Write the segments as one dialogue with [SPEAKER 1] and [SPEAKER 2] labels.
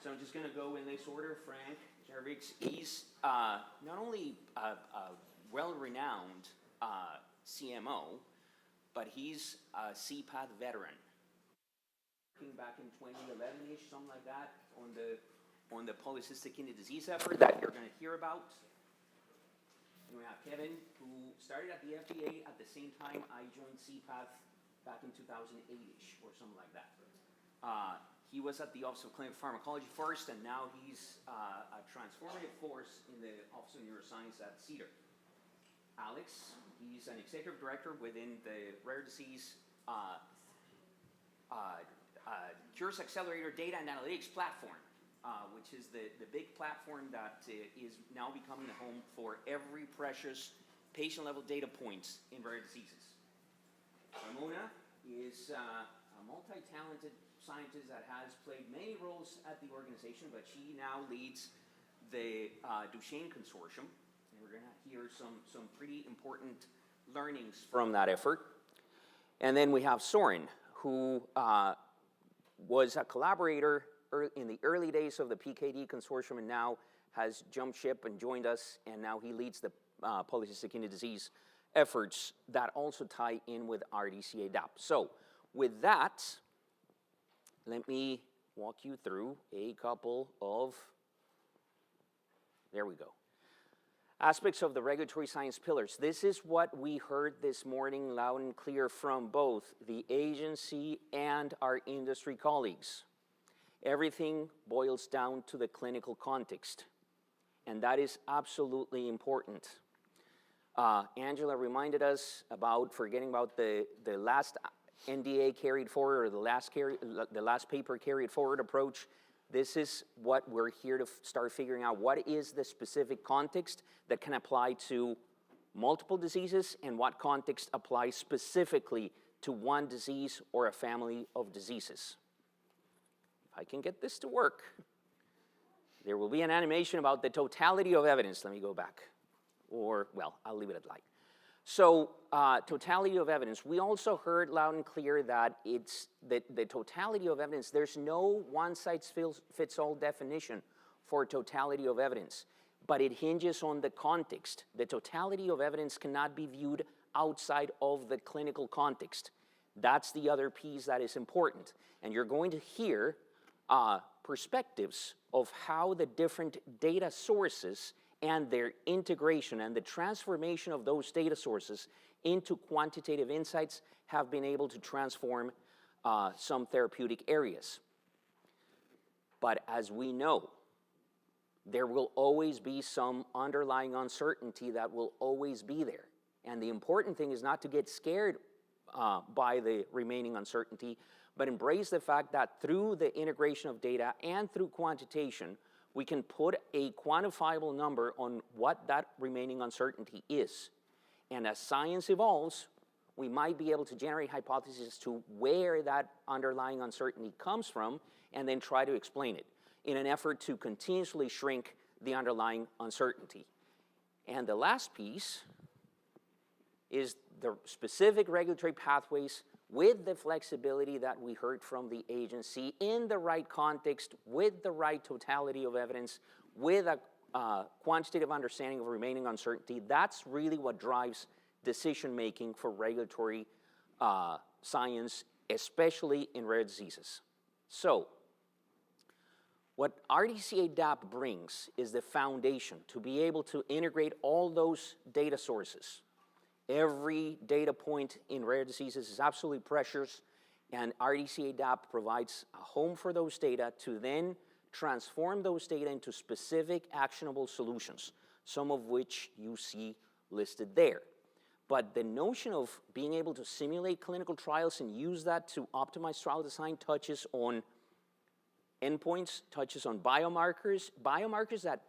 [SPEAKER 1] So I'm just going to go in this order. Frank Jarvix, he's not only a well-renowned CMO, but he's a CPAT veteran. Back in 2011-ish, something like that, on the polycystic kidney disease effort that you're going to hear about. And we have Kevin, who started at the FDA at the same time I joined CPAT back in 2008-ish, or something like that. He was at the Office of Clinical Pharmacology first, and now he's a transformative force in the Office of Neuroscience at CEDAR. Alex, he's an executive director within the Rare Disease Cures Accelerator Data and Analytics Platform, which is the big platform that is now becoming the home for every precious patient-level data points in rare diseases. Ramona is a multi-talented scientist that has played many roles at the organization, but she now leads the Duchenne Consortium, and we're going to hear some pretty important learnings from that effort. And then we have Soren, who was a collaborator in the early days of the PKD Consortium and now has jumped ship and joined us, and now he leads the polycystic kidney disease efforts that also tie in with RDCA-DAP. So with that, let me walk you through a couple of, there we go, aspects of the regulatory science pillars. This is what we heard this morning loud and clear from both the agency and our industry colleagues. Everything boils down to the clinical context, and that is absolutely important. Angela reminded us about forgetting about the last NDA carried forward, or the last paper carried forward approach. This is what we're here to start figuring out. What is the specific context that can apply to multiple diseases, and what context applies specifically to one disease or a family of diseases? If I can get this to work, there will be an animation about the totality of evidence. Let me go back. Or, well, I'll leave it at light. So, totality of evidence. We also heard loud and clear that it's the totality of evidence. There's no one-size-fits-all definition for totality of evidence, but it hinges on the context. The totality of evidence cannot be viewed outside of the clinical context. That's the other piece that is important. And you're going to hear perspectives of how the different data sources and their integration and the transformation of those data sources into quantitative insights have been able to transform some therapeutic areas. But as we know, there will always be some underlying uncertainty that will always be there. And the important thing is not to get scared by the remaining uncertainty, but embrace the fact that through the integration of data and through quantitation, we can put a quantifiable number on what that remaining uncertainty is. And as science evolves, we might be able to generate hypotheses to where that underlying uncertainty comes from and then try to explain it in an effort to continuously shrink the underlying uncertainty. And the last piece is the specific regulatory pathways with the flexibility that we heard from the agency in the right context, with the right totality of evidence, with a quantitative understanding of remaining uncertainty. That's really what drives decision-making for regulatory science, especially in rare diseases. So, what RDCA-DAP brings is the foundation to be able to integrate all those data sources. Every data point in rare diseases is absolutely precious, and RDCA-DAP provides a home for those data to then transform those data into specific actionable solutions, some of which you see listed there. But the notion of being able to simulate clinical trials and use that to optimize trial design touches on endpoints, touches on biomarkers that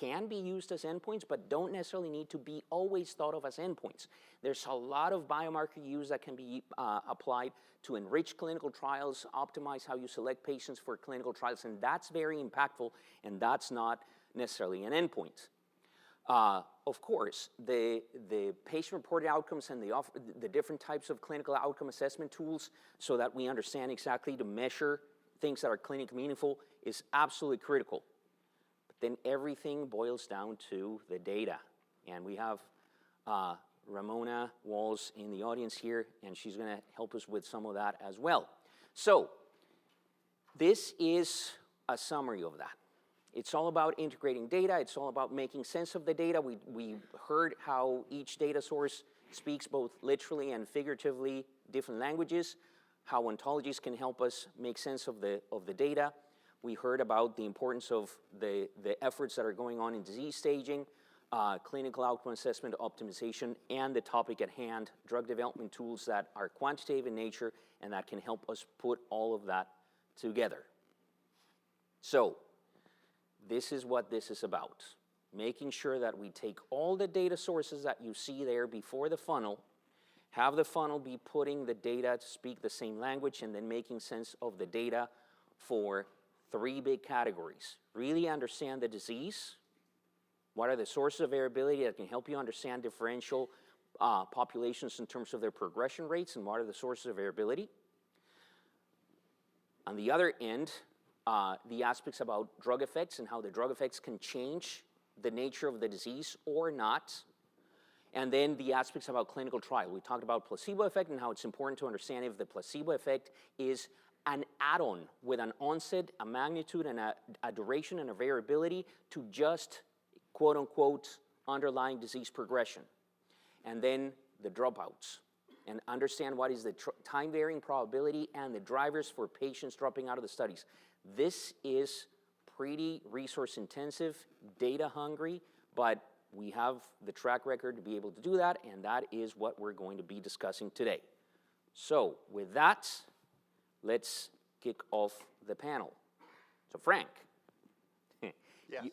[SPEAKER 1] can be used as endpoints, but don't necessarily need to be always thought of as endpoints. There's a lot of biomarker use that can be applied to enrich clinical trials, optimize how you select patients for clinical trials, and that's very impactful, and that's not necessarily an endpoint. Of course, the patient-reported outcomes and the different types of clinical outcome assessment tools so that we understand exactly to measure things that are clinically meaningful is absolutely critical. But then everything boils down to the data. And we have Ramona Walls in the audience here, and she's going to help us with some of that as well. So this is a summary of that. It's all about integrating data. It's all about making sense of the data. We heard how each data source speaks both literally and figuratively different languages, how ontologies can help us make sense of the data. We heard about the importance of the efforts that are going on in disease staging, clinical outcome assessment optimization, and the topic at hand, drug development tools that are quantitative in nature and that can help us put all of that together. So this is what this is about, making sure that we take all the data sources that you see there before the funnel, have the funnel be putting the data to speak the same language, and then making sense of the data for 3 big categories. Really understand the disease. What are the sources of variability that can help you understand differential populations in terms of their progression rates, and what are the sources of variability? On the other end, the aspects about drug effects and how the drug effects can change the nature of the disease or not. And then the aspects about clinical trial. We talked about placebo effect and how it's important to understand if the placebo effect is an add-on with an onset, a magnitude, and a duration and a variability to just quote-unquote underlying disease progression. And then the dropouts. And understand what is the time-varying probability and the drivers for patients dropping out of the studies. This is pretty resource-intensive, data-hungry, but we have the track record to be able to do that, and that is what we're going to be discussing today. So with that, let's kick off the panel. So Frank,
[SPEAKER 2] yes.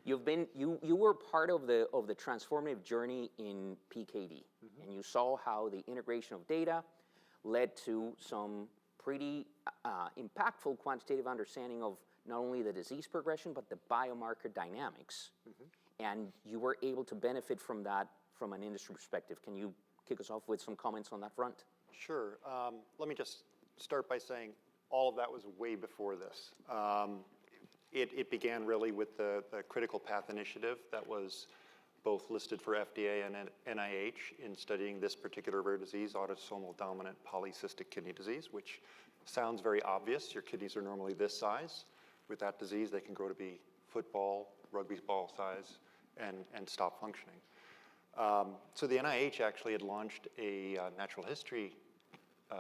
[SPEAKER 1] you were part of the transformative journey in PKD, and you saw how the integration of data led to some pretty impactful quantitative understanding of not only the disease progression, but the biomarker dynamics. And you were able to benefit from that from an industry perspective. Can you kick us off with some comments on that front?
[SPEAKER 2] Sure. Let me just start by saying all of that was way before this. It began really with the Critical Path Initiative that was both listed for FDA and NIH in studying this particular rare disease, autosomal dominant polycystic kidney disease, which sounds very obvious. Your kidneys are normally this size. With that disease, they can grow to be football, rugby ball size, and stop functioning. So the NIH actually had launched a natural history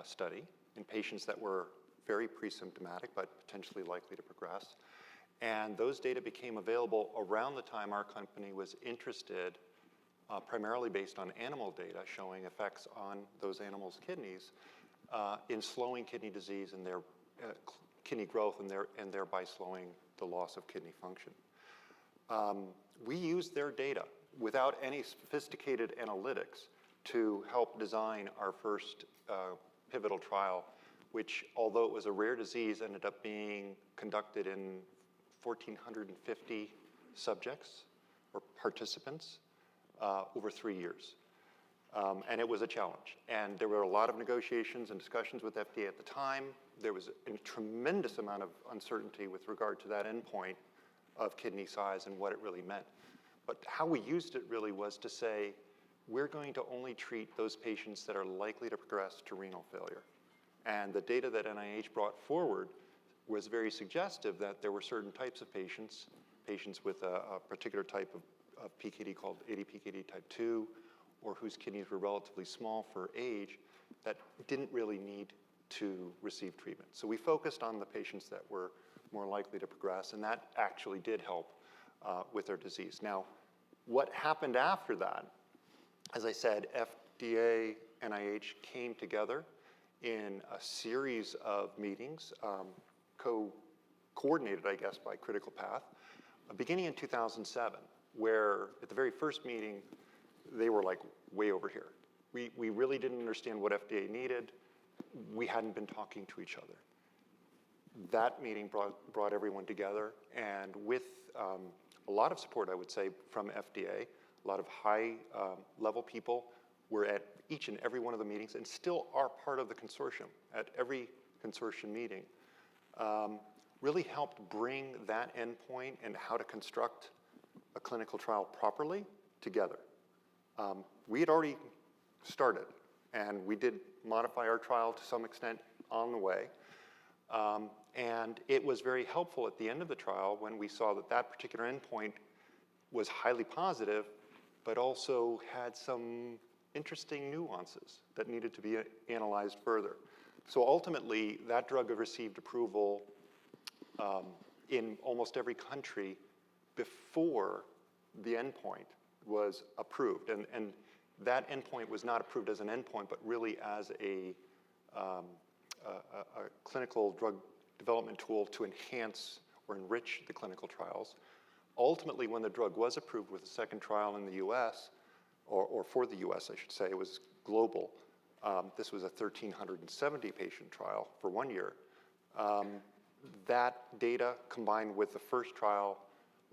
[SPEAKER 2] study in patients that were very pre-symptomatic but potentially likely to progress. And those data became available around the time our company was interested, primarily based on animal data showing effects on those animals' kidneys in slowing kidney disease and their kidney growth and thereby slowing the loss of kidney function. We used their data without any sophisticated analytics to help design our first pivotal trial, which, although it was a rare disease, ended up being conducted in 1,450 subjects or participants over 3 years. And it was a challenge. And there were a lot of negotiations and discussions with FDA at the time. There was a tremendous amount of uncertainty with regard to that endpoint of kidney size and what it really meant. But how we used it really was to say, we're going to only treat those patients that are likely to progress to renal failure. And the data that NIH brought forward was very suggestive that there were certain types of patients with a particular type of PKD called ADPKD type 2, or whose kidneys were relatively small for age, that didn't really need to receive treatment. So we focused on the patients that were more likely to progress, and that actually did help with their disease. Now, what happened after that, as I said, FDA, NIH came together in a series of meetings, coordinated, I guess, by Critical Path, beginning in 2007, where at the very first meeting, they were like way over here. We really didn't understand what FDA needed. We hadn't been talking to each other. That meeting brought everyone together, and with a lot of support, I would say, from FDA, a lot of high-level people were at each and every one of the meetings and still are part of the consortium. At every consortium meeting, really helped bring that endpoint and how to construct a clinical trial properly together. We had already started, and we did modify our trial to some extent on the way. And it was very helpful at the end of the trial when we saw that that particular endpoint was highly positive, but also had some interesting nuances that needed to be analyzed further. So ultimately, that drug received approval in almost every country before the endpoint was approved. And that endpoint was not approved as an endpoint, but really as a clinical drug development tool to enhance or enrich the clinical trials. Ultimately, when the drug was approved with a second trial in the US, or for the US, I should say, it was global. This was a 1,370 patient trial for 1 year. That data combined with the first trial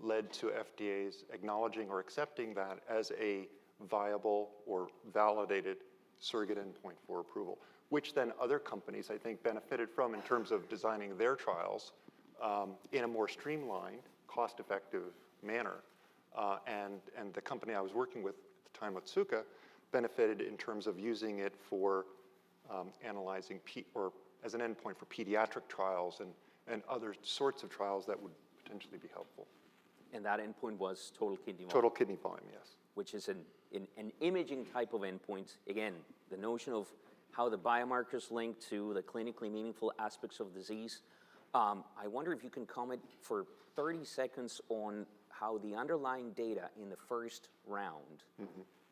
[SPEAKER 2] led to FDA's acknowledging or accepting that as a viable or validated surrogate endpoint for approval, which then other companies, I think, benefited from in terms of designing their trials in a more streamlined, cost-effective manner. And the company I was working with at the time, Otsuka, benefited in terms of using it for analyzing or as an endpoint for pediatric trials and other sorts of trials that would potentially be helpful.
[SPEAKER 1] And that endpoint was total kidney volume.
[SPEAKER 2] Total kidney volume, yes.
[SPEAKER 1] Which is an imaging type of endpoint. Again, the notion of how the biomarkers link to the clinically meaningful aspects of disease. I wonder if you can comment for 30 seconds on how the underlying data in the first round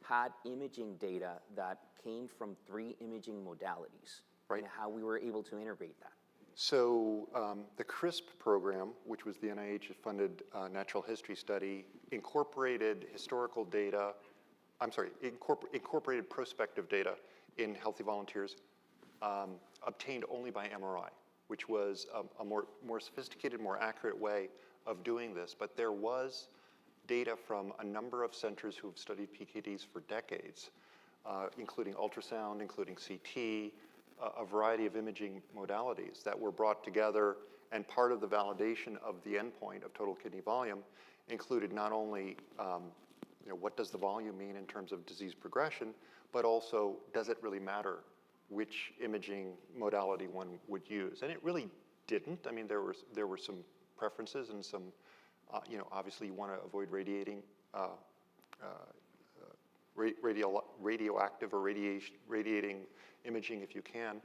[SPEAKER 1] had imaging data that came from 3 imaging modalities,
[SPEAKER 2] right,
[SPEAKER 1] and how we were able to integrate that.
[SPEAKER 2] So the CRISP program, which was the NIH-funded natural history study, incorporated historical data, incorporated prospective data in healthy volunteers obtained only by MRI, which was a more sophisticated, more accurate way of doing this. But there was data from a number of centers who have studied PKDs for decades, including ultrasound, including CT, a variety of imaging modalities that were brought together, and part of the validation of the endpoint of total kidney volume included not only what does the volume mean in terms of disease progression, but also does it really matter which imaging modality one would use? And it really didn't. I mean, there were some preferences and some, obviously you want to avoid radiating, radioactive or radiating imaging if you can.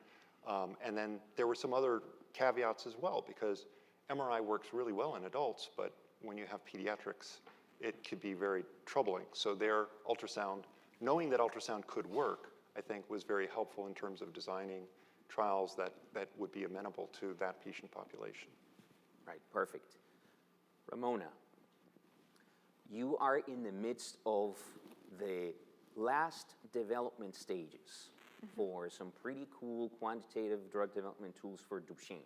[SPEAKER 2] And then there were some other caveats as well, because MRI works really well in adults, but when you have pediatrics, it could be very troubling. So their ultrasound, knowing that ultrasound could work, I think was very helpful in terms of designing trials that would be amenable to that patient population.
[SPEAKER 1] Right, perfect. Ramona, you are in the midst of the last development stages for some pretty cool quantitative drug development tools for Duchenne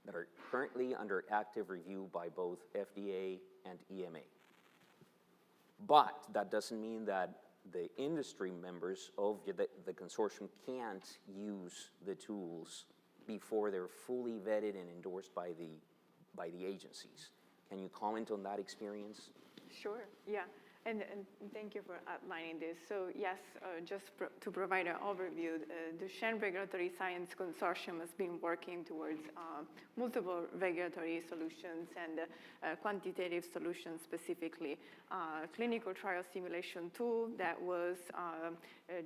[SPEAKER 1] that are currently under active review by both FDA and EMA. But that doesn't mean that the industry members of the consortium can't use the tools before they're fully vetted and endorsed by the agencies. Can you comment on that experience?
[SPEAKER 3] Sure, yeah. And thank you for outlining this. So yes, just to provide an overview, the Duchenne Regulatory Science Consortium has been working towards multiple regulatory solutions and quantitative solutions specifically. Clinical trial simulation tool that was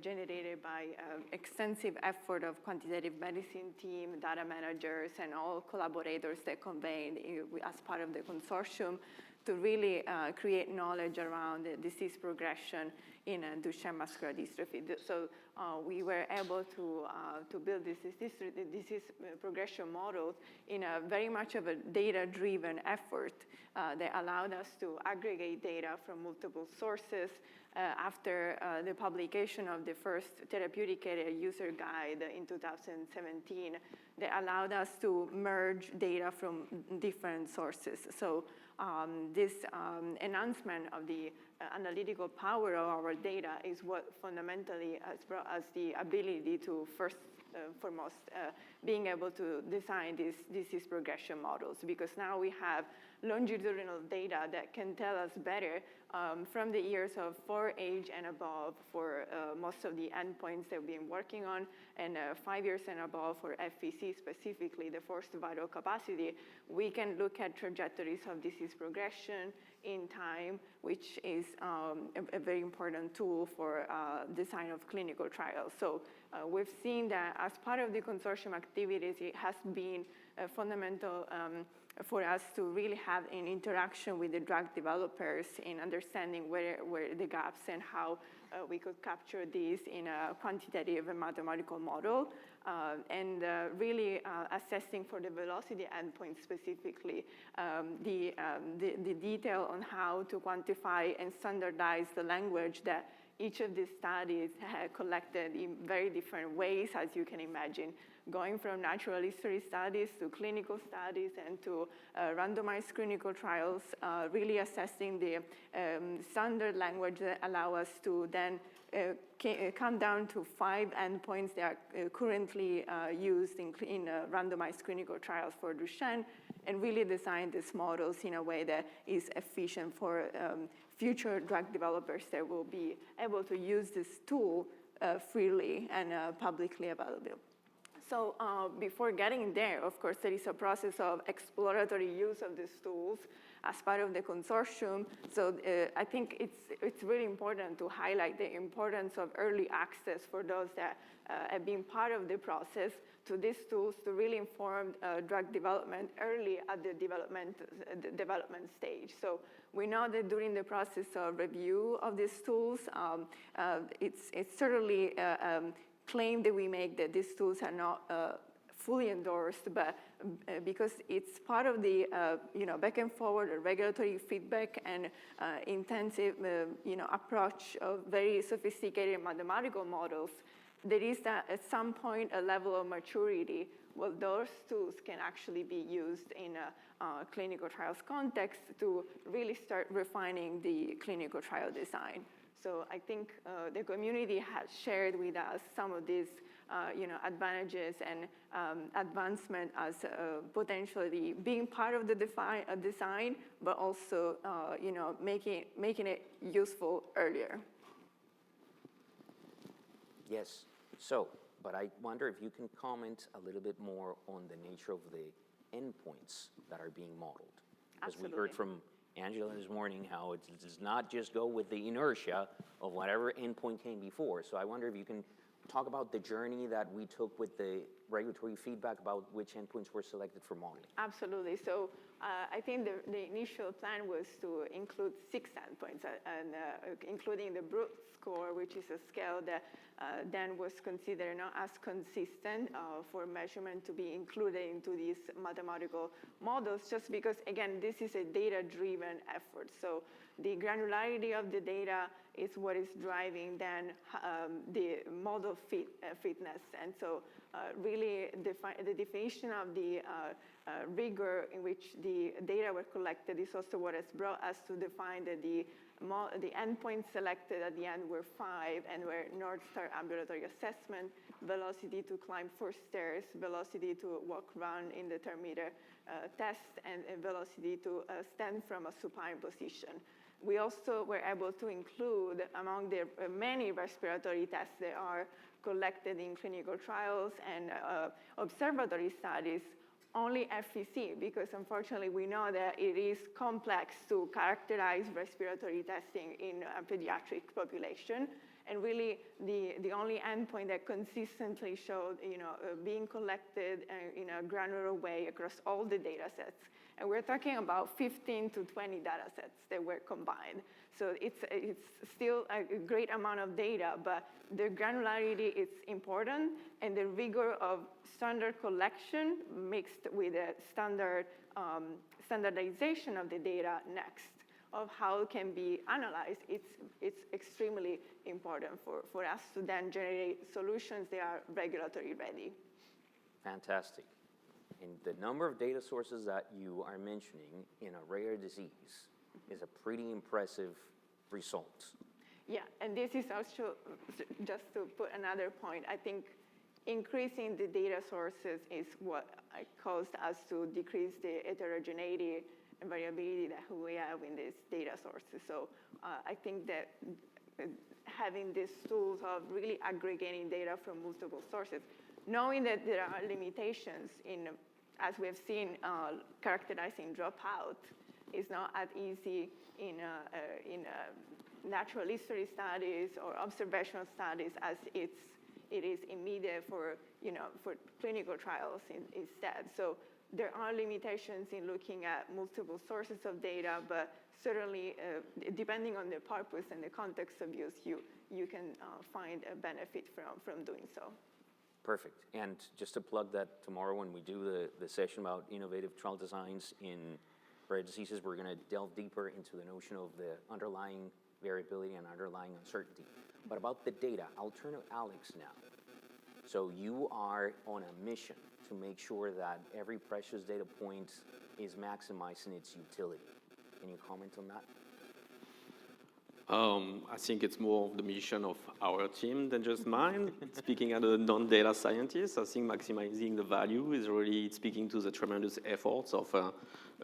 [SPEAKER 3] generated by extensive effort of quantitative medicine team, data managers, and all collaborators that convened as part of the consortium to really create knowledge around disease progression in Duchenne muscular dystrophy. So we were able to build this disease progression model in a very much of a data-driven effort that allowed us to aggregate data from multiple sources. After the publication of the first therapeutic area user guide in 2017, that allowed us to merge data from different sources. So this enhancement of the analytical power of our data is what fundamentally has brought us the ability to first foremost, being able to design these disease progression models, because now we have longitudinal data that can tell us better from the years of 4 age and above for most of the endpoints that we've been working on, and 5 years and above for FVC, specifically the forced vital capacity. We can look at trajectories of disease progression in time, which is a very important tool for design of clinical trials. So we've seen that as part of the consortium activities, it has been fundamental for us to really have an interaction with the drug developers in understanding where the gaps and how we could capture these in a quantitative and mathematical model, and really assessing for the velocity endpoint specifically, the detail on how to quantify and standardize the language that each of these studies have collected in very different ways, as you can imagine, going from natural history studies to clinical studies and to randomized clinical trials, really assessing the standard language that allow us to then come down to 5 endpoints that are currently used in randomized clinical trials for Duchenne, and really design these models in a way that is efficient for future drug developers that will be able to use this tool freely and publicly available. So before getting there, of course, there is a process of exploratory use of these tools as part of the consortium. So I think it's really important to highlight the importance of early access for those that have been part of the process to these tools to really inform drug development early at the development stage. So we know that during the process of review of these tools, it's certainly claim that we make that these tools are not fully endorsed, but because it's part of the back and forward regulatory feedback and intensive approach of very sophisticated mathematical models, there is that at some point a level of maturity where those tools can actually be used in a clinical trials context to really start refining the clinical trial design. So I think the community has shared with us some of these advantages and advancement as potentially being part of the design, but also making it useful earlier.
[SPEAKER 1] Yes. So, but I wonder if you can comment a little bit more on the nature of the endpoints that are being modeled. Because we heard from Angela this morning how it does not just go with the inertia of whatever endpoint came before. So I wonder if you can talk about the journey that we took with the regulatory feedback about which endpoints were selected for modeling.
[SPEAKER 3] Absolutely. So I think the initial plan was to include 6 endpoints, and including the Brute score, which is a scale that then was considered not as consistent for measurement to be included into these mathematical models, just because, again, this is a data-driven effort. So the granularity of the data is what is driving then the model fitness. And so really the definition of the rigor in which the data were collected is also what has brought us to define that the endpoints selected at the end were 5 and were North Star Ambulatory Assessment, velocity to climb 4 stairs, velocity to walk run in the 10-meter test, and velocity to stand from a supine position. We also were able to include among the many respiratory tests that are collected in clinical trials and observatory studies, only FVC, because unfortunately we know that it is complex to characterize respiratory testing in a pediatric population. And really the only endpoint that consistently showed being collected in a granular way across all the data sets. And we're talking about 15 to 20 data sets that were combined. So it's still a great amount of data, but the granularity is important, and the rigor of standard collection mixed with the standardization of the data next of how it can be analyzed, it's extremely important for us to then generate solutions that are regulatory ready.
[SPEAKER 1] Fantastic. And the number of data sources that you are mentioning in a rare disease is a pretty impressive result.
[SPEAKER 3] Yeah, and this is also, just to put another point, I think increasing the data sources is what caused us to decrease the heterogeneity and variability that we have in these data sources. So I think that having these tools of really aggregating data from multiple sources, knowing that there are limitations in, as we have seen, characterizing dropout is not as easy in natural history studies or observational studies as it is in media for clinical trials instead. So there are limitations in looking at multiple sources of data, but certainly depending on the purpose and the context of use, you can find a benefit from doing so.
[SPEAKER 1] Perfect. And just to plug that, tomorrow when we do the session about innovative trial designs in rare diseases, we're going to delve deeper into the notion of the underlying variability and underlying uncertainty. But about the data, I'll turn to Alex now. So you are on a mission to make sure that every precious data point is maximized in its utility. Can you comment on that?
[SPEAKER 4] I think it's more the mission of our team than just mine. Speaking as a non-data scientist, I think maximizing the value is really speaking to the tremendous efforts of a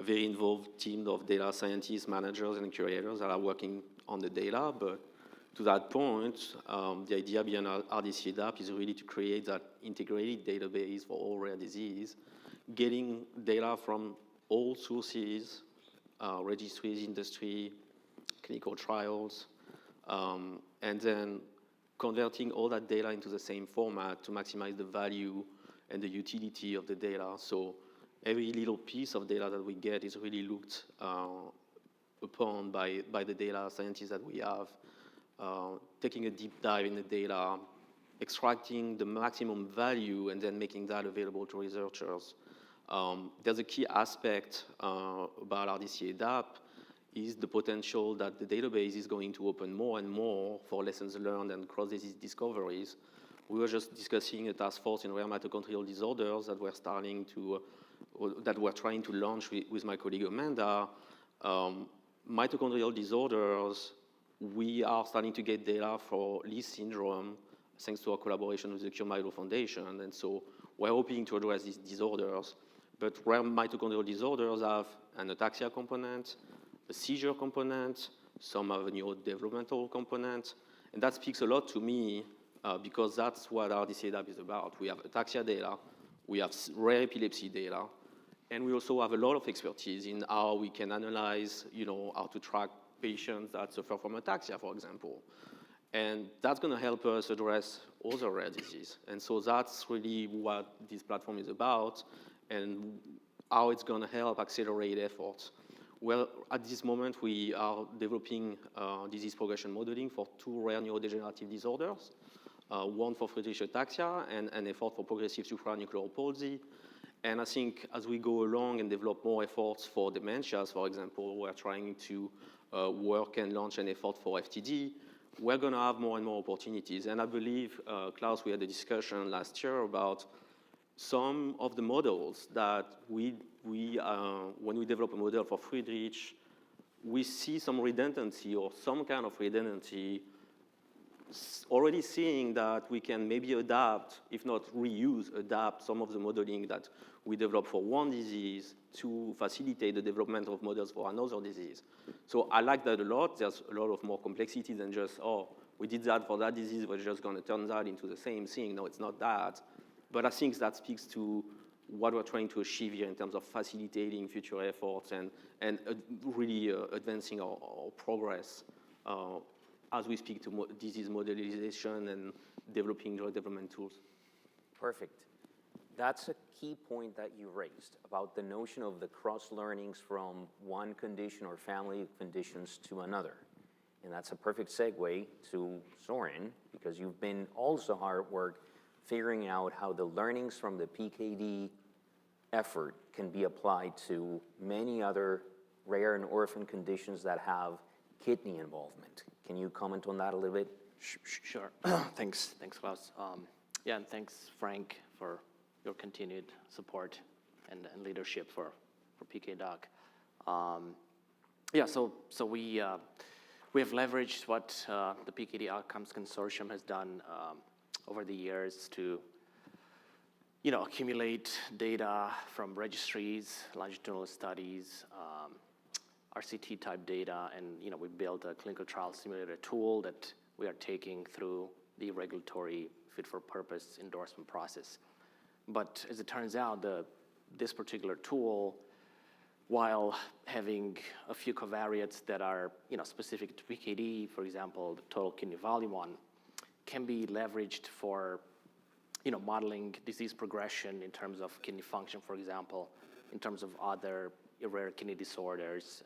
[SPEAKER 4] very involved team of data scientists, managers, and curators that are working on the data. But to that point, the idea behind RDCA-DAP is really to create that integrated database for all rare disease, getting data from all sources, registries, industry, clinical trials, and then converting all that data into the same format to maximize the value and the utility of the data. So every little piece of data that we get is really looked upon by the data scientists that we have, taking a deep dive in the data, extracting the maximum value, and then making that available to researchers. There's a key aspect about RDCA-DAP is the potential that the database is going to open more and more for lessons learned and cross-disease discoveries. We were just discussing a task force in rare mitochondrial disorders that we're trying to launch with my colleague Amanda. Mitochondrial disorders, we are starting to get data for Leigh syndrome thanks to our collaboration with the Cure Myeloid Foundation. And so we're hoping to address these disorders. But rare mitochondrial disorders have an ataxia component, a seizure component, some have a neurodevelopmental component. And that speaks a lot to me because that's what RDCA-DAP is about. We have ataxia data, we have rare epilepsy data, and we also have a lot of expertise in how we can analyze, how to track patients that suffer from ataxia, for example. And that's going to help us address other rare disease. And so that's really what this platform is about and how it's going to help accelerate efforts. Well, at this moment, we are developing disease progression modeling for 2 rare neurodegenerative disorders, one for Friedreich ataxia and an effort for progressive supranuclear palsy. And I think as we go along and develop more efforts for dementias, for example, we're trying to work and launch an effort for FTD, we're going to have more and more opportunities. And I believe, Klaus, we had a discussion last year about some of the models that when we develop a model for Friedreich, we see some redundancy or some kind of redundancy, already seeing that we can maybe adapt, if not adapt some of the modeling that we develop for one disease to facilitate the development of models for another disease. So I like that a lot. There's a lot of more complexity than just, we did that for that disease, we're just going to turn that into the same thing. No, it's not that. But I think that speaks to what we're trying to achieve here in terms of facilitating future efforts and really advancing our progress as we speak to disease modelization and developing drug development tools.
[SPEAKER 1] Perfect. That's a key point that you raised about the notion of the cross-learnings from one condition or family of conditions to another. And that's a perfect segue to Soren, because you've been also hard at work figuring out how the learnings from the PKD effort can be applied to many other rare and orphan conditions that have kidney involvement. Can you comment on that a little bit?
[SPEAKER 5] Sure. Thanks, Klaus. And thanks, Frank, for your continued support and leadership for PKDoc. So we have leveraged what the PKD Outcomes Consortium has done over the years to accumulate data from registries, longitudinal studies, RCT type data, and we built a clinical trial simulator tool that we are taking through the regulatory fit-for-purpose endorsement process. But as it turns out, this particular tool, while having a few covariates that are specific to PKD, for example, the total kidney volume one, can be leveraged for modeling disease progression in terms of kidney function, for example, in terms of other rare kidney disorders,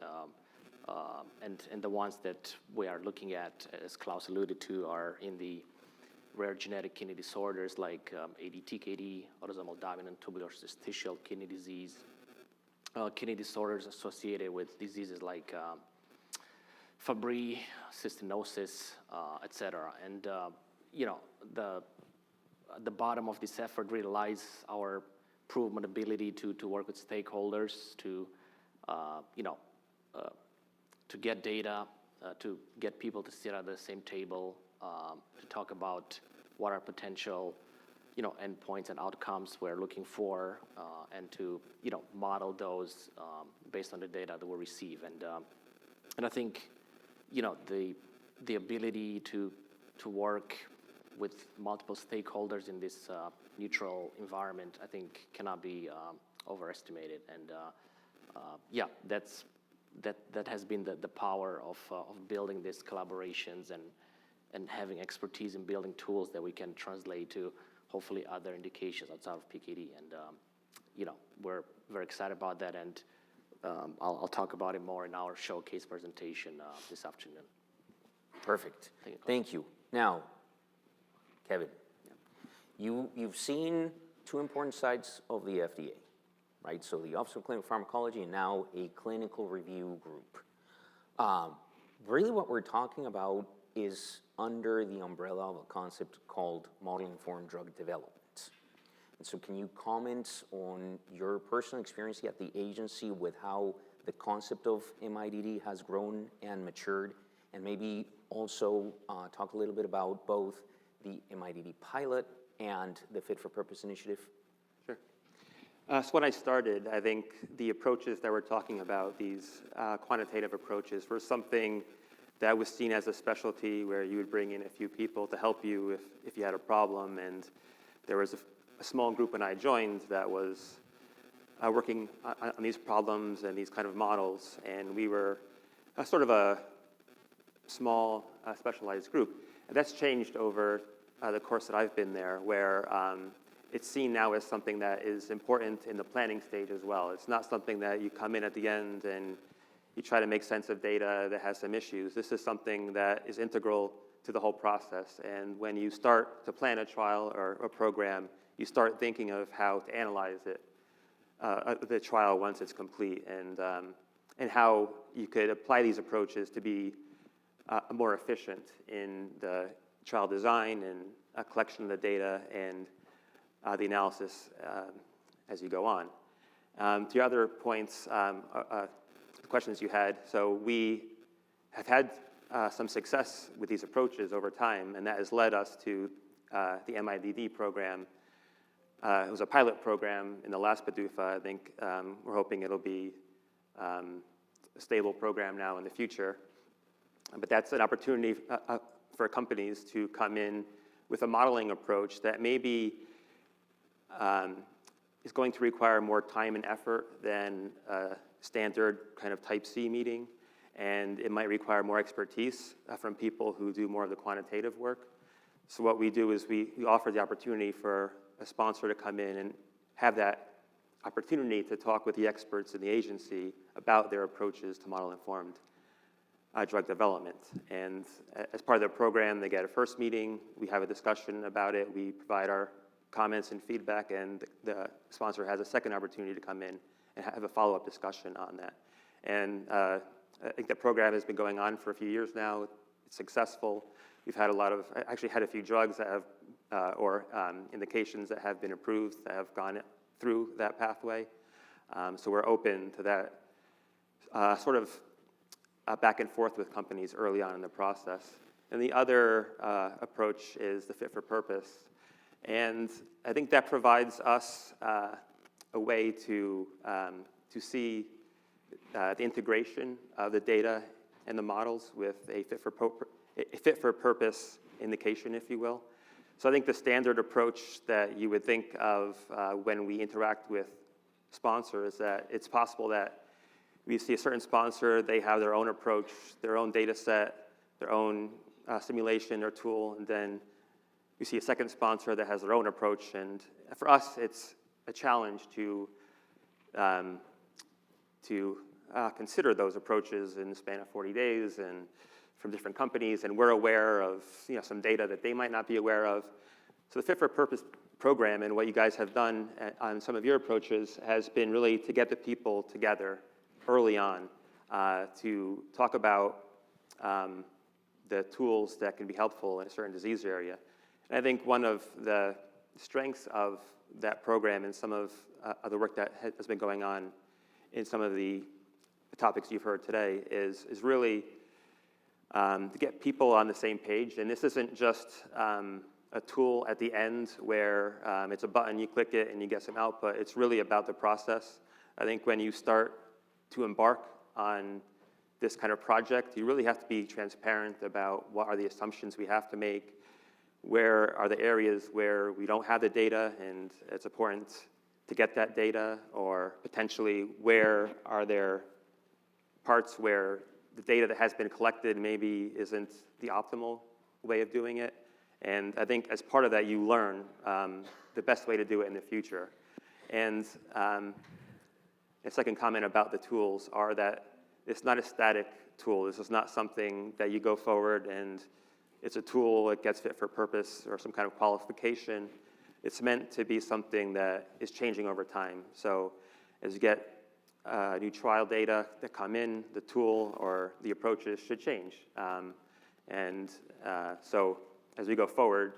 [SPEAKER 5] and the ones that we are looking at, as Klaus alluded to, are in the rare genetic kidney disorders like ADTKD, autosomal dominant tubular interstitial kidney disease, kidney disorders associated with diseases like Fabry, cystinosis, et cetera. And the bottom of this effort really lies our proven ability to work with stakeholders, to get data, to get people to sit at the same table, to talk about what are potential endpoints and outcomes we're looking for, and to model those based on the data that we receive. And I think the ability to work with multiple stakeholders in this neutral environment, I think, cannot be overestimated. And that has been the power of building these collaborations and having expertise in building tools that we can translate to hopefully other indications outside of PKD. And we're very excited about that, and I'll talk about it more in our showcase presentation this afternoon.
[SPEAKER 1] Perfect. Thank you. Now, Kevin, you've seen two important sides of the FDA, right? So the Office of Clinical Pharmacology and now a clinical review group. Really what we're talking about is under the umbrella of a concept called model-informed drug development. And so can you comment on your personal experience at the agency with how the concept of MIDD has grown and matured, and maybe also talk a little bit about both the MIDD pilot and the Fit-for-Purpose initiative?
[SPEAKER 6] Sure. So when I started, I think the approaches that we're talking about, these quantitative approaches, were something that was seen as a specialty where you would bring in a few people to help you if you had a problem. And there was a small group when I joined that was working on these problems and these kind of models. And we were sort of a small specialized group. And that's changed over the course that I've been there, where it's seen now as something that is important in the planning stage as well. It's not something that you come in at the end and you try to make sense of data that has some issues. This is something that is integral to the whole process. And when you start to plan a trial or a program, you start thinking of how to analyze it, the trial once it's complete, and how you could apply these approaches to be more efficient in the trial design and collection of the data and the analysis as you go on. To your other points, the questions you had, so we have had some success with these approaches over time, and that has led us to the MIDD program. It was a pilot program in the last PDUFA. I think we're hoping it'll be a stable program now in the future. But that's an opportunity for companies to come in with a modeling approach that maybe is going to require more time and effort than a standard kind of type C meeting, and it might require more expertise from people who do more of the quantitative work. So what we do is we offer the opportunity for a sponsor to come in and have that opportunity to talk with the experts in the agency about their approaches to model-informed drug development. And as part of the program, they get a first meeting, we have a discussion about it, we provide our comments and feedback, and the sponsor has a second opportunity to come in and have a follow-up discussion on that. And I think the program has been going on for a few years now. It's successful. We've had actually had a few drugs that have, or indications that have been approved that have gone through that pathway. So we're open to that sort of back and forth with companies early on in the process. And the other approach is the fit for purpose. And I think that provides us a way to see the integration of the data and the models with a fit for purpose indication, if you will. So I think the standard approach that you would think of when we interact with sponsors, that it's possible that we see a certain sponsor, they have their own approach, their own data set, their own simulation or tool, and then we see a second sponsor that has their own approach. And for us, it's a challenge to consider those approaches in the span of 40 days and from different companies, and we're aware of some data that they might not be aware of. So the Fit for Purpose program and what you guys have done on some of your approaches has been really to get the people together early on to talk about the tools that can be helpful in a certain disease area. And I think one of the strengths of that program and some of the work that has been going on in some of the topics you've heard today is really to get people on the same page. And this isn't just a tool at the end where it's a button, you click it and you get some output. It's really about the process. I think when you start to embark on this kind of project, you really have to be transparent about what are the assumptions we have to make, where are the areas where we don't have the data and it's important to get that data, or potentially where are there parts where the data that has been collected maybe isn't the optimal way of doing it. And I think as part of that, you learn the best way to do it in the future. And a second comment about the tools are that it's not a static tool. This is not something that you go forward and it's a tool, it gets fit for purpose or some kind of qualification. It's meant to be something that is changing over time. So as you get new trial data that come in, the tool or the approaches should change. So as we go forward,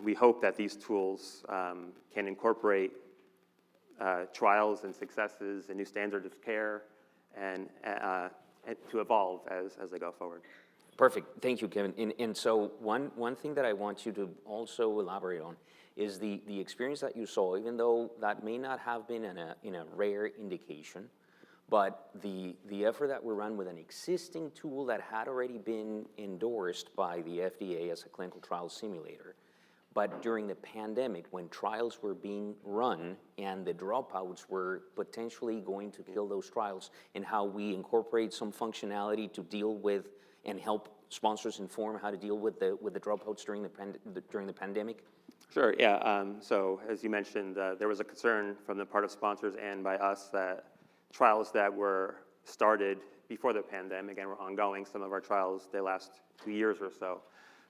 [SPEAKER 6] we hope that these tools can incorporate trials and successes and new standards of care and to evolve as they go forward.
[SPEAKER 1] Perfect. Thank you, Kevin. And so one thing that I want you to also elaborate on is the experience that you saw, even though that may not have been in a rare indication, but the effort that we run with an existing tool that had already been endorsed by the FDA as a clinical trial simulator. But during the pandemic, when trials were being run and the dropouts were potentially going to kill those trials, and how we incorporate some functionality to deal with and help sponsors inform how to deal with the dropouts during the pandemic?
[SPEAKER 6] Sure, yeah. So as you mentioned, there was a concern from the part of sponsors and by us that trials that were started before the pandemic and were ongoing, some of our trials, they last 2 years or so.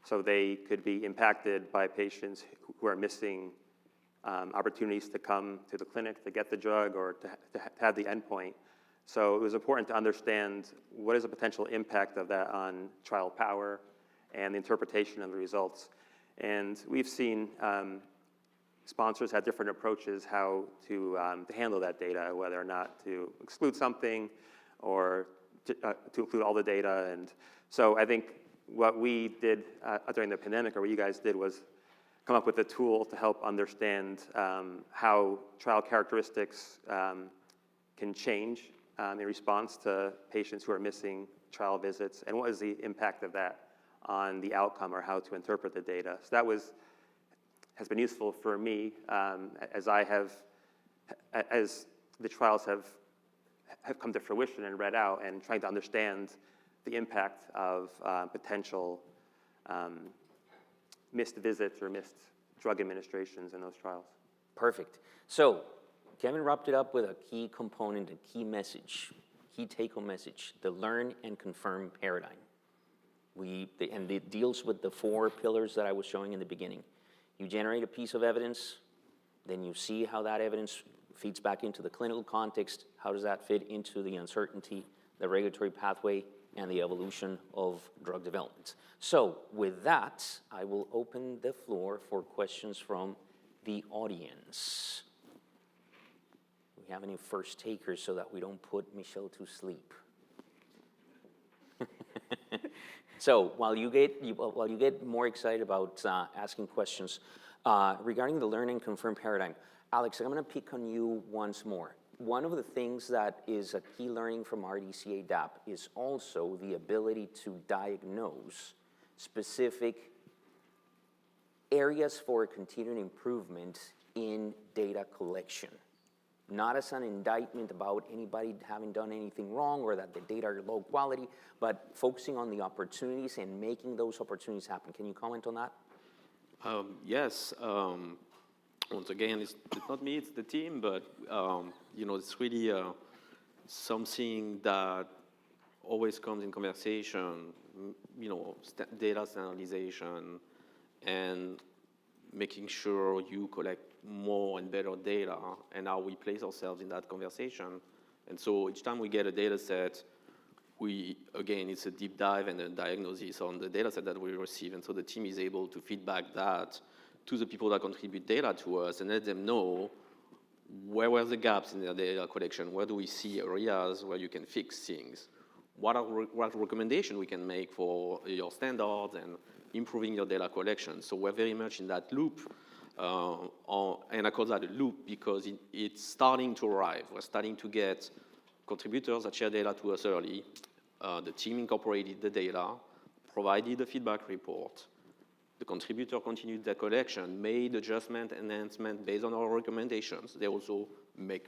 [SPEAKER 6] So they could be impacted by patients who are missing opportunities to come to the clinic to get the drug or to have the endpoint. So it was important to understand what is the potential impact of that on trial power and the interpretation of the results. And we've seen sponsors have different approaches how to handle that data, whether or not to exclude something or to include all the data. And so I think what we did during the pandemic, or what you guys did, was come up with a tool to help understand how trial characteristics can change in response to patients who are missing trial visits, and what is the impact of that on the outcome or how to interpret the data. So that has been useful for me as the trials have come to fruition and read out, and trying to understand the impact of potential missed visits or missed drug administrations in those trials.
[SPEAKER 1] Perfect. So Kevin wrapped it up with a key component, a key message, key take-home message: the learn and confirm paradigm. And it deals with the 4 pillars that I was showing in the beginning. You generate a piece of evidence, then you see how that evidence feeds back into the clinical context. How does that fit into the uncertainty, the regulatory pathway, and the evolution of drug development? So with that, I will open the floor for questions from the audience. Do we have any first takers so that we don't put Michelle to sleep? So while you get more excited about asking questions, Regarding the learn and confirm paradigm, Alex, I'm going to pick on you once more. One of the things that is a key learning from RDCA-DAP is also the ability to diagnose specific areas for continued improvement in data collection. Not as an indictment about anybody having done anything wrong or that the data are low quality, but focusing on the opportunities and making those opportunities happen. Can you comment on that?
[SPEAKER 4] Yes. Once again, it's not me, it's the team, but it's really something that always comes in conversation, data standardization and making sure you collect more and better data and how we place ourselves in that conversation. And so each time we get a data set, it's a deep dive and a diagnosis on the data set that we receive. And so the team is able to feedback that to the people that contribute data to us and let them know where were the gaps in their data collection, where do we see areas where you can fix things, what recommendation we can make for your standards and improving your data collection. So we're very much in that loop, and I call that a loop because it's starting to arrive. We're starting to get contributors that share data to us early. The team incorporated the data, provided a feedback report. The contributor continued their collection, made adjustment, enhancement based on our recommendations. They also made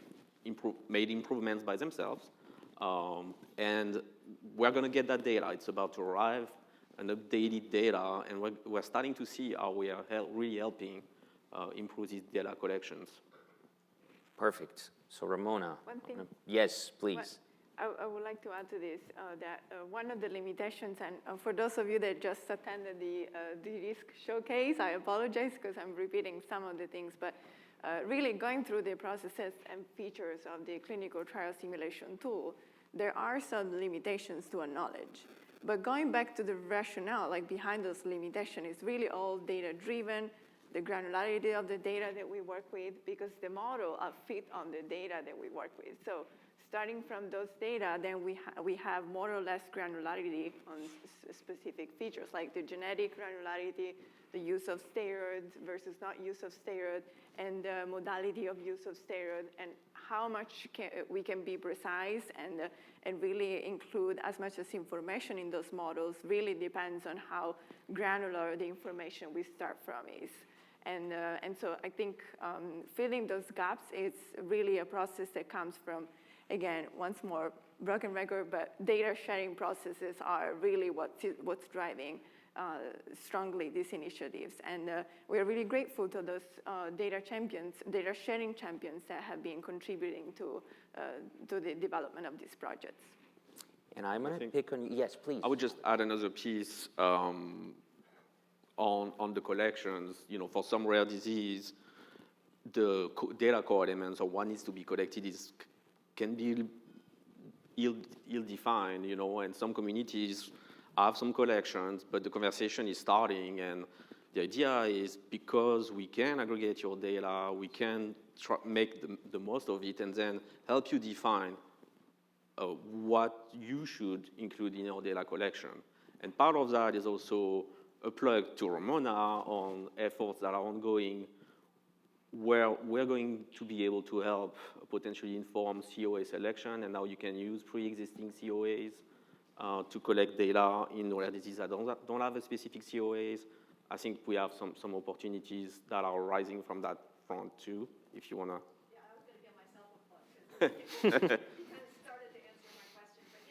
[SPEAKER 4] improvements by themselves. And we're going to get that data. It's about to arrive, an updated data, and we're starting to see how we are really helping improve these data collections.
[SPEAKER 1] Perfect. So Ramona.
[SPEAKER 3] One thing.
[SPEAKER 1] Yes, please.
[SPEAKER 3] I would like to add to this that one of the limitations, and for those of you that just attended the risk showcase, I apologize because I'm repeating some of the things, but really going through the processes and features of the clinical trial simulation tool, there are some limitations to our knowledge. But going back to the rationale, like behind those limitations, is really all data-driven, the granularity of the data that we work with, because the model are fit on the data that we work with. So starting from those data, then we have more or less granularity on specific features, like the genetic granularity, the use of steroids versus not use of steroid, and the modality of use of steroid, and how much we can be precise and really include as much as information in those models really depends on how granular the information we start from is. And so I think filling those gaps is really a process that comes from, again, once more, broken record, but data sharing processes are really what's driving strongly these initiatives. And we're really grateful to those data sharing champions that have been contributing to the development of these projects.
[SPEAKER 1] And I'm going to pick on you. Yes, please.
[SPEAKER 4] I would just add another piece on the collections. For some rare disease, the data core elements or what needs to be collected can be ill-defined, and some communities have some collections, but the conversation is starting, and the idea is because we can aggregate your data, we can make the most of it and then help you define what you should include in your data collection. And part of that is also a plug to Ramona on efforts that are ongoing where we're going to be able to help potentially inform COA selection, and now you can use pre-existing COAs to collect data in rare diseases that don't have a specific COAs. I think we have some opportunities that are rising from that front too, if you want to.
[SPEAKER 7] Yeah, I was going to give myself a plug because you kind of started to answer my question. But,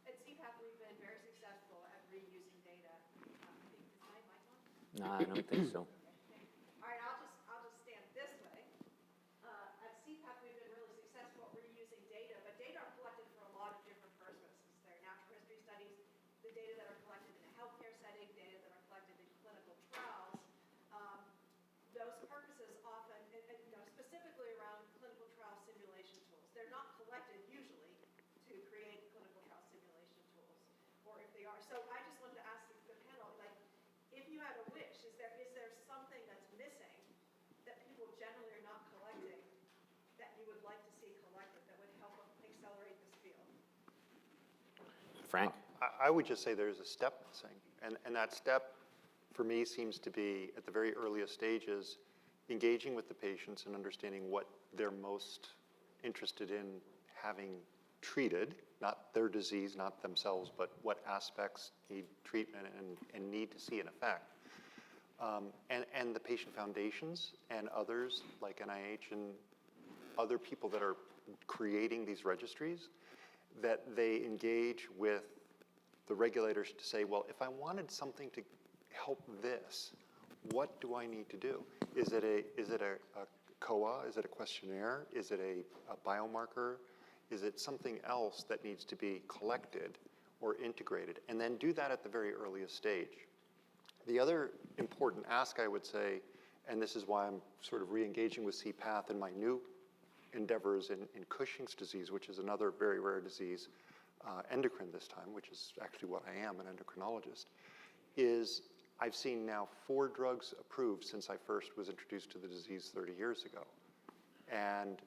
[SPEAKER 7] at CPAP, we've been very successful at reusing data. I think, is my mic on?
[SPEAKER 1] No, I don't think so.
[SPEAKER 7] All right, I'll just stand this way. At CPAP, we've been really successful at reusing data, but data are collected for a lot of different purposes. They're natural history studies, the data that are collected in a healthcare setting, data that are collected in clinical trials. Those purposes often, specifically around clinical trial simulation tools, they're not collected usually to create clinical trial simulation tools, or if they are. So I just wanted to ask the panel, if you had a wish, is there something that's missing that people generally are not collecting that you would like to see collected that would help accelerate this field?
[SPEAKER 1] Frank?
[SPEAKER 2] I would just say there's a step missing, and that step for me, seems to be, at the very earliest stages, engaging with the patients and understanding what they're most interested in having treated, not their disease, not themselves, but what aspects need treatment and need to see an effect. And the patient foundations and others, like NIH and other people that are creating these registries, that they engage with the regulators to say, well, if I wanted something to help this, what do I need to do? Is it a COA? Is it a questionnaire? Is it a biomarker? Is it something else that needs to be collected or integrated? And then do that at the very earliest stage. The other important ask, I would say, and this is why I'm sort of re-engaging with CPath in my new endeavors in Cushing's disease, which is another very rare disease, endocrine this time, which is actually what I am, an endocrinologist, is I've seen now 4 drugs approved since I first was introduced to the disease 30 years ago. And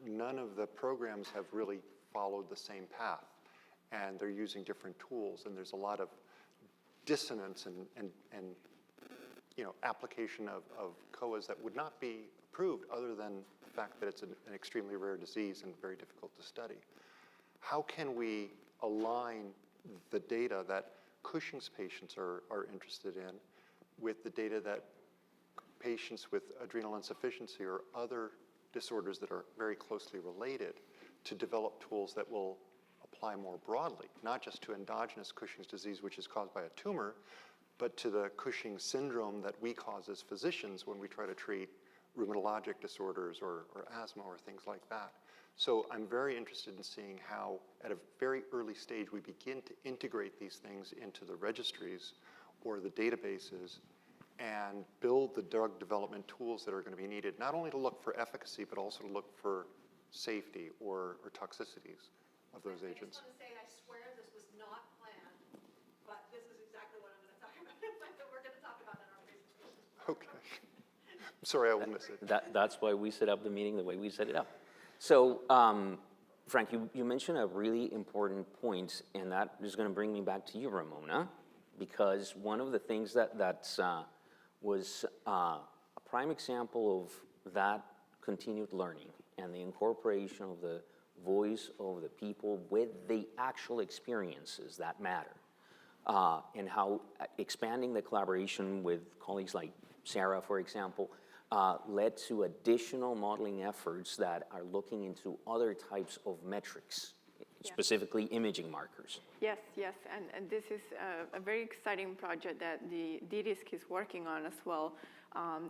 [SPEAKER 2] none of the programs have really followed the same path. And they're using different tools, and there's a lot of dissonance and application of COAs that would not be approved other than the fact that it's an extremely rare disease and very difficult to study. How can we align the data that Cushing's patients are interested in with the data that patients with adrenal insufficiency or other disorders that are very closely related to develop tools that will apply more broadly, not just to endogenous Cushing's disease, which is caused by a tumor, but to the Cushing syndrome that we cause as physicians when we try to treat rheumatologic disorders or asthma or things like that. So I'm very interested in seeing how, at a very early stage, we begin to integrate these things into the registries or the databases and build the drug development tools that are going to be needed, not only to look for efficacy, but also to look for safety or toxicities of those agents.
[SPEAKER 7] I just want to say, I swear this was not planned, but this is exactly what I'm going to talk about, that we're going to talk about in our presentation.
[SPEAKER 2] Okay. I'm sorry, I will miss it.
[SPEAKER 1] That's why we set up the meeting the way we set it up. So, Frank, you mentioned a really important point, and that is going to bring me back to you, Ramona, because one of the things that was a prime example of that continued learning and the incorporation of the voice of the people with the actual experiences that matter, and how expanding the collaboration with colleagues like Sarah, for example, led to additional modeling efforts that are looking into other types of metrics, specifically imaging markers.
[SPEAKER 3] Yes, and this is a very exciting project that the DDISC is working on as well,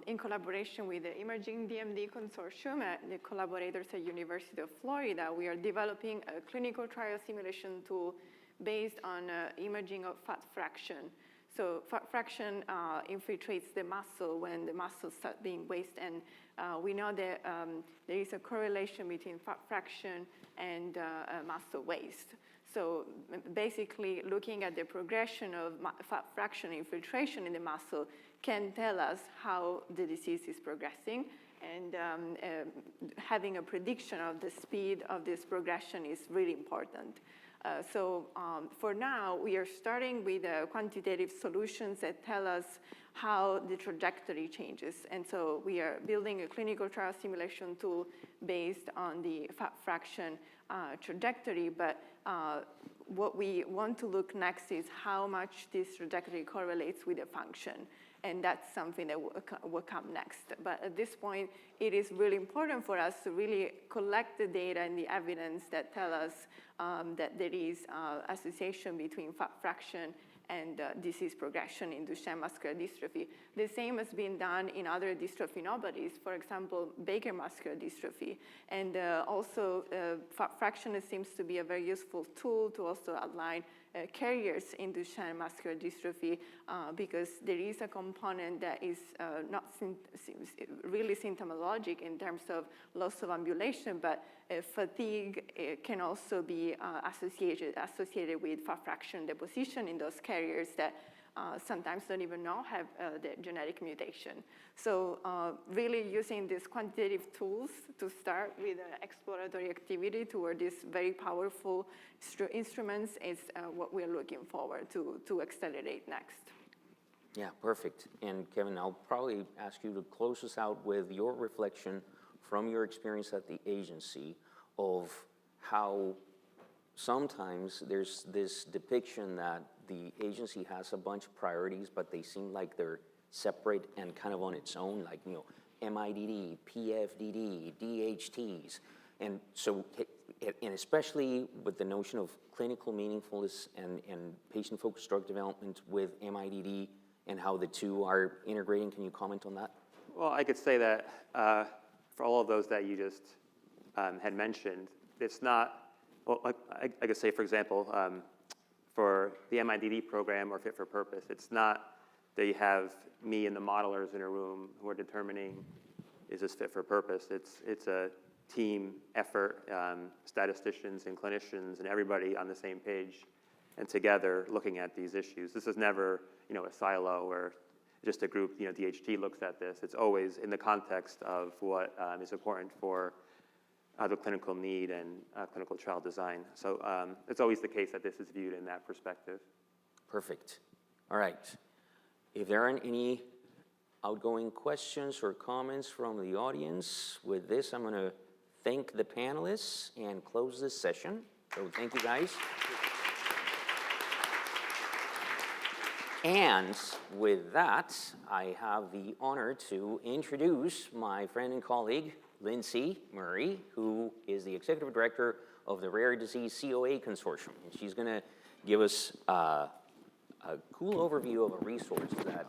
[SPEAKER 3] in collaboration with the Emerging DMD Consortium and the collaborators at University of Florida. We are developing a clinical trial simulation tool based on imaging of fat fraction. So fat fraction infiltrates the muscle when the muscles start being wasted, and we know that there is a correlation between fat fraction and muscle waste. So basically, looking at the progression of fat fraction infiltration in the muscle can tell us how the disease is progressing, and having a prediction of the speed of this progression is really important. So for now, we are starting with quantitative solutions that tell us how the trajectory changes. And so we are building a clinical trial simulation tool based on the fat fraction trajectory. But what we want to look next is how much this trajectory correlates with the function. And that's something that will come next. But at this point, it is really important for us to really collect the data and the evidence that tell us that there is association between fat fraction and disease progression in Duchenne muscular dystrophy. The same has been done in other dystrophinopathies, for example, Baker muscular dystrophy. And also, fat fraction seems to be a very useful tool to also outline carriers in Duchenne muscular dystrophy, because there is a component that is not really symptomologic in terms of loss of ambulation, but fatigue can also be associated with fat fraction deposition in those carriers that sometimes don't even know have the genetic mutation. So really using these quantitative tools to start with exploratory activity toward these very powerful instruments is what we're looking forward to accelerate next.
[SPEAKER 1] Yeah, perfect. And Kevin, I'll probably ask you to close us out with your reflection from your experience at the agency of how sometimes there's this depiction that the agency has a bunch of priorities, but they seem like they're separate and kind of on its own, like, you know, MIDD, PFDD, DHTs. And so, and especially with the notion of clinical meaningfulness and patient-focused drug development with MIDD and how the two are integrating. Can you comment on that?
[SPEAKER 6] Well, I could say that for all of those that you just had mentioned, it's not, well, I could say, for example, for the MIDD program or Fit for Purpose, it's not that you have me and the modelers in a room who are determining, is this fit for purpose? It's a team effort, statisticians and clinicians and everybody on the same page and together looking at these issues. This is never, you know, a silo where just a group, you know, DHT looks at this. It's always in the context of what is important for the clinical need and clinical trial design. So it's always the case that this is viewed in that perspective.
[SPEAKER 1] Perfect. All right. If there aren't any outgoing questions or comments from the audience, with this, I'm going to thank the panelists and close this session. So thank you, guys. And with that, I have the honor to introduce my friend and colleague, Lindsay Murray, who is the Executive Director of the Rare Disease COA Consortium. And she's going to give us a cool overview of a resource that